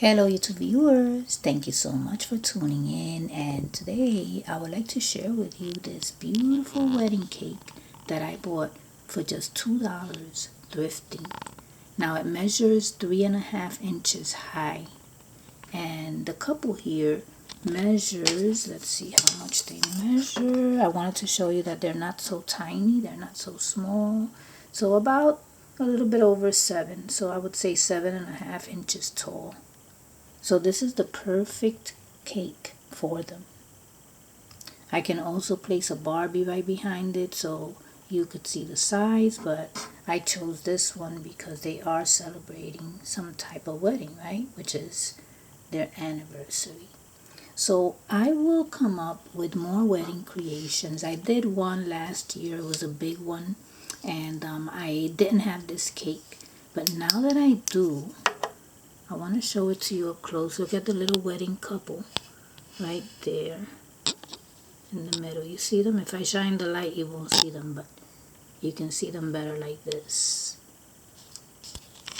Hello YouTube viewers, thank you so much for tuning in, and today I would like to share with you this beautiful wedding cake that I bought for just $2 thrifting. Now it measures 3.5 inches high, and the couple here measures, let's see how much they measure. I wanted to show you that they're not so tiny, they're not so small, so about a little bit over 7, so I would say 7.5 inches tall. So this is the perfect cake for them. I can also place a Barbie right behind it so you could see the size, but I chose this one because they are celebrating some type of wedding, right? Which is their anniversary. So I will come up with more wedding creations. I did one last year. It was a big one, and I didn't have this cake. But now that I do, I want to show it to you up close. Look at the little wedding couple right there in the middle. You see them? If I shine the light, you won't see them, but you can see them better like this.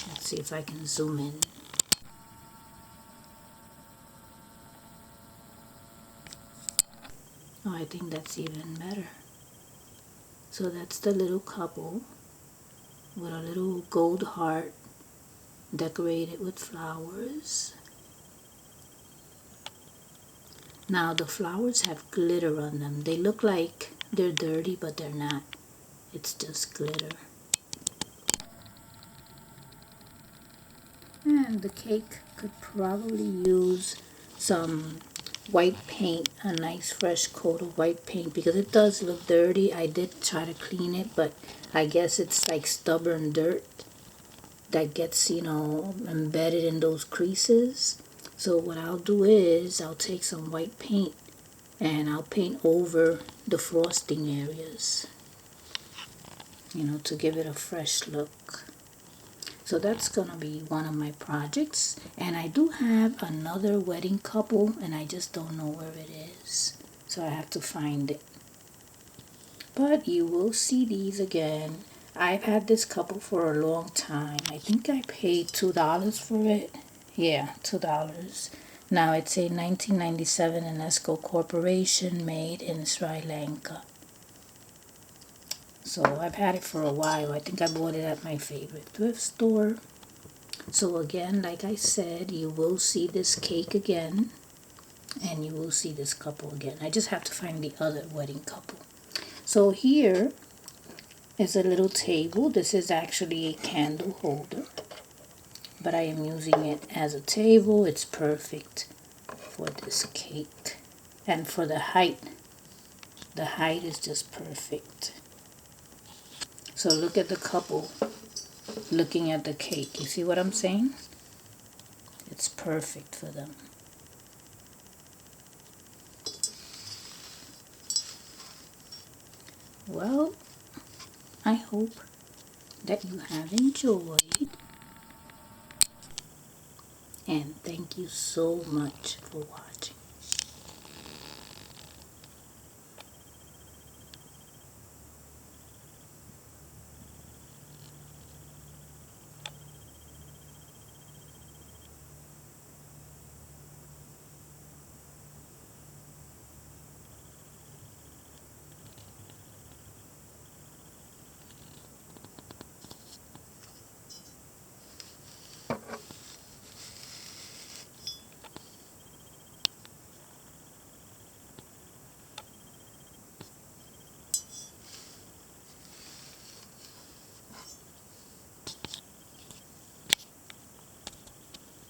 Let's see if I can zoom in. Oh, I think that's even better. So that's the little couple with a little gold heart decorated with flowers. Now the flowers have glitter on them. They look like they're dirty, but they're not. It's just glitter. And the cake could probably use some white paint, a nice fresh coat of white paint, because it does look dirty. I did try to clean it, but I guess it's like stubborn dirt that gets, embedded in those creases. So what I'll do is I'll take some white paint and I'll paint over the frosting areas, to give it a fresh look. So that's gonna be one of my projects, and I do have another wedding couple and I just don't know where it is, so I have to find it. But you will see these again. I've had this couple for a long time. I think I paid $2 for it. Yeah, $2. Now it's a 1997 Enesco Corporation, made in Sri Lanka. So I've had it for a while. I think I bought it at my favorite thrift store. So again, like I said, you will see this cake again, and you will see this couple again. I just have to find the other wedding couple. So here is a little table. This is actually a candle holder, but I am using it as a table. It's perfect for this cake. And for the height is just perfect. So look at the couple looking at the cake. You see what I'm saying? It's perfect for them. Well, I hope that you have enjoyed, and thank you so much for watching.